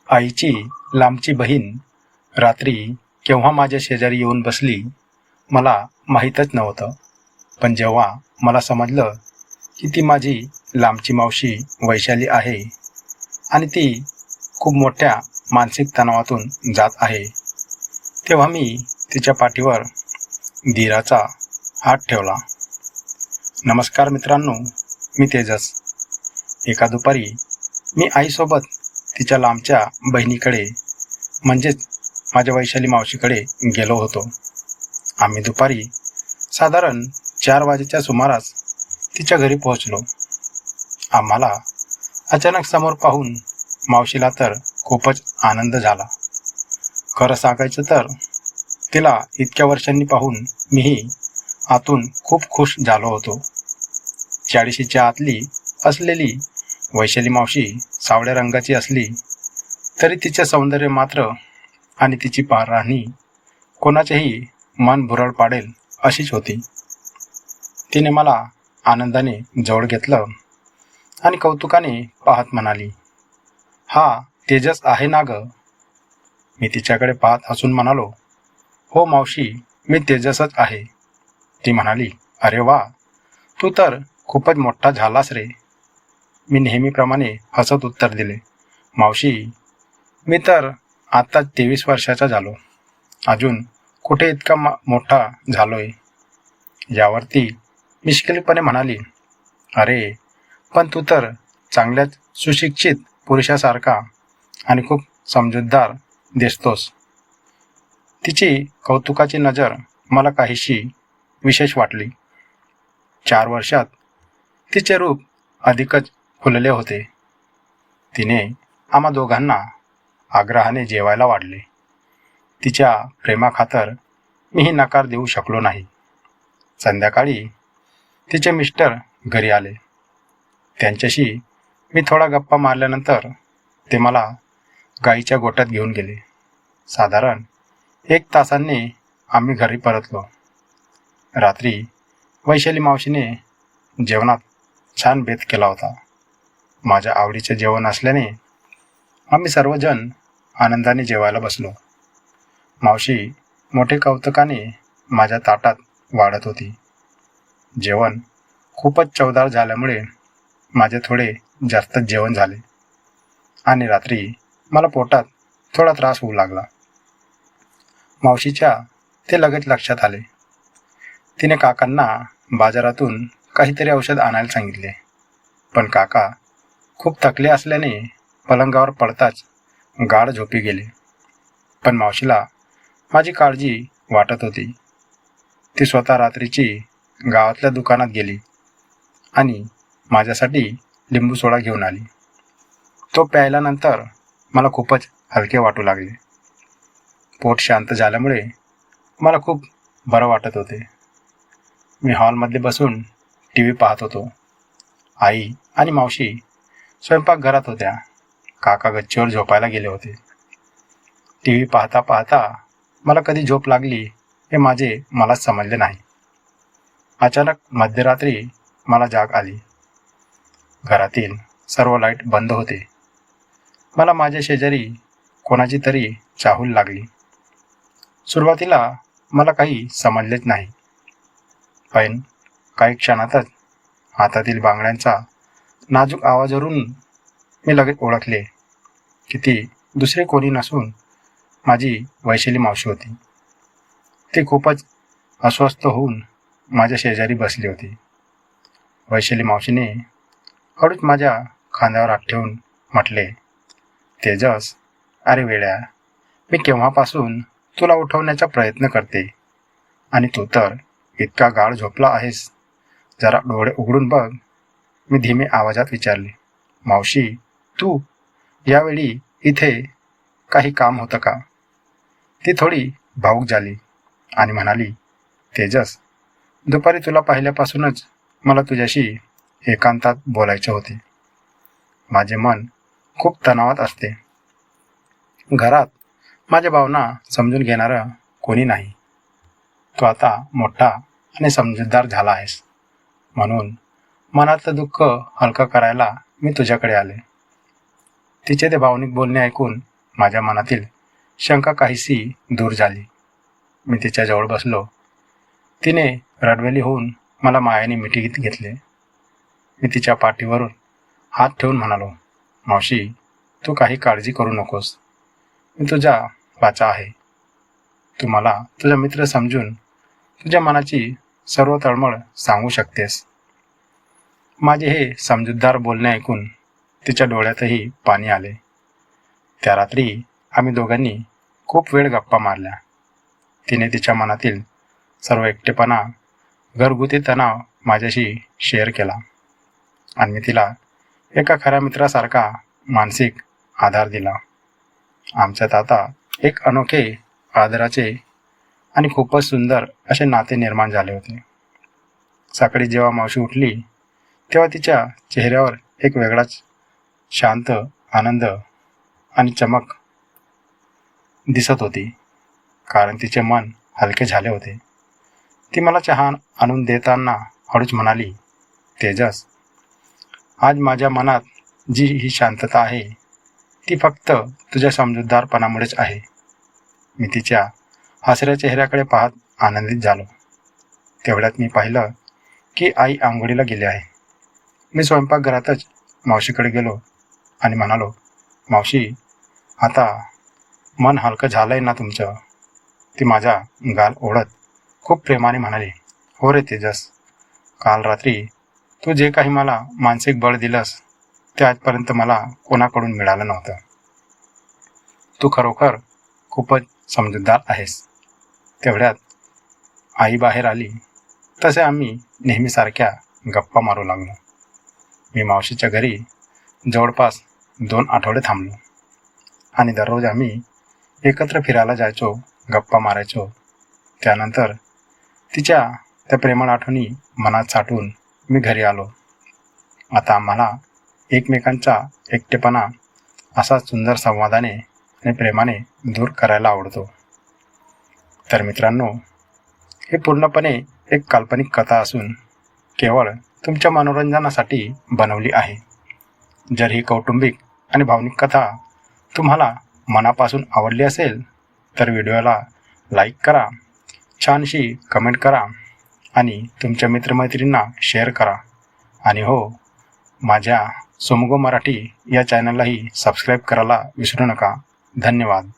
आईची लांबची बहीण रात्री केव्हा माझ्या शेजारी येऊन बसली मला माहीतच नव्हतं. पण जेव्हा मला समजलं की ती माझी लांबची मावशी वैशाली आहे आणि ती खूप मोठ्या मानसिक तणावातून जात आहे, तेव्हा मी तिच्या पाठीवर धीराचा हात ठेवला. नमस्कार मित्रांनो, मी तेजस. एका दुपारी मी आईसोबत तिच्या लांबच्या बहिणीकडे म्हणजेच माझ्या वैशाली मावशीकडे गेलो होतो. आम्ही दुपारी साधारण 4 वाजेच्या सुमारास तिच्या घरी पोहोचलो. आम्हाला अचानक समोर पाहून मावशीला तर खूपच आनंद झाला. खरं सांगायचं तर तिला इतक्या वर्षांनी पाहून मीही आतून खूप खुश झालो होतो. 40च्या आतली असलेली वैशाली मावशी सावळ्या रंगाची असली तरी तिचे सौंदर्य मात्र आणि तिची राहणी कोणाचेही मन भुरळ पाडेल अशीच होती. तिने मला आनंदाने जवळ घेतलं आणि कौतुकाने पाहत म्हणाली, "हा तेजस आहे ना ग?" मी तिच्याकडे पाहत हसून म्हणालो, "हो मावशी, मी तेजसच आहे." ती म्हणाली, "अरे वा, तू तर खूपच मोठा झालास रे." मी नेहमीप्रमाणे हसत उत्तर दिले, "मावशी, मी तर आता 23 वर्षाचा झालो. अजून कुठे इतका मोठा झालोय." यावरती मिश्किलपणे म्हणाली, "अरे, पण तू तर चांगल्याच सुशिक्षित पुरुषासारखा आणि खूप समजूतदार दिसतोस." तिची कौतुकाची नजर मला काहीशी विशेष वाटली. 4 वर्षात तिचे रूप अधिकच फुलले होते. तिने आम्हा दोघांना आग्रहाने जेवायला वाढले. तिच्या प्रेमाखातर मीही नकार देऊ शकलो नाही. संध्याकाळी तिचे मिस्टर घरी आले. त्यांच्याशी मी थोडा गप्पा मारल्यानंतर ते मला गाईच्या गोठ्यात घेऊन गेले. साधारण 1 तासांनी आम्ही घरी परतलो. रात्री वैशाली मावशीने जेवणात छान बेत केला होता. माझ्या आवडीचे जेवण असल्याने आम्ही सर्वजण आनंदाने जेवायला बसलो. मावशी मोठे कौतुकाने माझ्या ताटात वाढत होती. जेवण खूपच चवदार झाल्यामुळे माझे थोडे जास्तच जेवण झाले आणि रात्री मला पोटात थोडा त्रास होऊ लागला. मावशीच्या ते लगेच लक्षात आले. तिने काकांना बाजारातून काहीतरी औषध आणायला सांगितले. पण काका खूप थकले असल्याने पलंगावर पडताच गाढ झोपी गेले. पण मावशीला माझी काळजी वाटत होती. ती स्वतः रात्रीची गावातल्या दुकानात गेली आणि माझ्यासाठी लिंबू सोडा घेऊन आली. तो प्यायल्यानंतर मला खूपच हलके वाटू लागले. पोट शांत झाल्यामुळे मला खूप बरं वाटत होते. मी हॉलमध्ये बसून TV पाहत होतो. आई आणि मावशी स्वयंपाकघरात होत्या. काका गच्चीवर झोपायला गेले होते. TV पाहता पाहता मला कधी झोप लागली हे मलाच समजले नाही. अचानक मध्यरात्री मला जाग आली. घरातील सर्व लाईट बंद होते. मला माझ्या शेजारी कोणाची तरी चाहूल लागली. सुरुवातीला मला काही समजलेच नाही. पण काही क्षणातच हातातील बांगड्यांचा नाजूक आवाजावरून मी लगेच ओळखले की ती दुसरी कोणी नसून माझी वैशाली मावशी होती. ती खूपच अस्वस्थ होऊन माझ्या शेजारी बसली होती. वैशाली मावशीने हळूच माझ्या खांद्यावर हात ठेवून म्हटले, "तेजस, अरे वेड्या, मी केव्हापासून तुला उठवण्याचा प्रयत्न करते आणि तू तर इतका गाढ झोपला आहेस. जरा डोळे उघडून बघ." मी धीमे आवाजात विचारले, "मावशी, तू यावेळी इथे काही काम होतं का?" ती थोडी भावूक झाली आणि म्हणाली, "तेजस, दुपारी तुला पाहिल्यापासूनच मला तुझ्याशी एकांतात बोलायचे होते. माझे मन खूप तणावात असते. घरात माझ्या भावना समजून घेणारं कोणी नाही. तू आता मोठा आणि समजूतदार झाला आहेस. म्हणून मनातलं दुःख हलकं करायला मी तुझ्याकडे आले." तिचे ते भावनिक बोलणे ऐकून माझ्या मनातील शंका काहीशी दूर झाली. मी तिच्याजवळ बसलो. तिने रडवेली होऊन मला मायाने मिठीत घेतले. मी तिच्या पाठीवरून हात ठेवून म्हणालो, मावशी, तू काही काळजी करू नकोस. मी तुझा वाचा आहे. तू मला तुझा मित्र समजून तुझ्या मनाची सर्व तळमळ सांगू शकतेस. माझे हे समजूतदार बोलणे ऐकून तिच्या डोळ्यातही पाणी आले. त्या रात्री आम्ही दोघांनी खूप वेळ गप्पा मारल्या. तिने तिच्या मनातील सर्व एकटेपणा, घरगुती तणाव माझ्याशी शेअर केला आणि मी तिला एका खऱ्या मित्रासारखा मानसिक आधार दिला. आमच्यात आता एक अनोखे, आदराचे आणि खूपच सुंदर असे नाते निर्माण झाले होते. सकाळी जेव्हा मावशी उठली तेव्हा तिच्या चेहऱ्यावर एक वेगळाच शांत आनंद आणि चमक दिसत होती, कारण तिचे मन हलके झाले होते. ती मला चहा आणून देताना हळूच म्हणाली, तेजस, आज माझ्या मनात जी ही शांतता आहे ती फक्त तुझ्या समजूतदारपणामुळेच आहे. मी तिच्या हसऱ्या चेहऱ्याकडे पाहत आनंदित झालो. तेवढ्यात मी पाहिलं की आई आंघोळीला गेली आहे. मी स्वयंपाकघरातच मावशीकडे गेलो आणि म्हणालो, मावशी, आता मन हलकं झालंय ना तुमचं? ती माझा गाल ओढत खूप प्रेमाने म्हणाली, हो रे तेजस, काल रात्री तू जे काही मला मानसिक बळ दिलंस ते आजपर्यंत मला कोणाकडून मिळालं नव्हतं. तू खरोखर खूपच समजूतदार आहेस. तेवढ्यात आई बाहेर आली. तसे आम्ही नेहमीसारख्या गप्पा मारू लागलो. मी मावशीच्या घरी जवळपास 2 आठवडे थांबलो आणि दररोज आम्ही एकत्र फिरायला जायचो, गप्पा मारायचो. त्यानंतर तिच्या त्या प्रेमळ आठवणी मनात साठवून मी घरी आलो. आता आम्हाला एकमेकांचा एकटेपणा असा सुंदर संवादाने आणि प्रेमाने दूर करायला आवडतो. तर मित्रांनो, हे पूर्णपणे एक काल्पनिक कथा असून केवळ तुमच्या मनोरंजनासाठी बनवली आहे. जर ही कौटुंबिक आणि भावनिक कथा तुम्हाला मनापासून आवडली असेल तर व्हिडिओला लाईक करा, छानशी कमेंट करा आणि तुमच्या मित्रमैत्रिणींना शेअर करा. आणि हो, माझ्या सोमगो मराठी या चॅनललाही सबस्क्राईब करायला विसरू नका. धन्यवाद.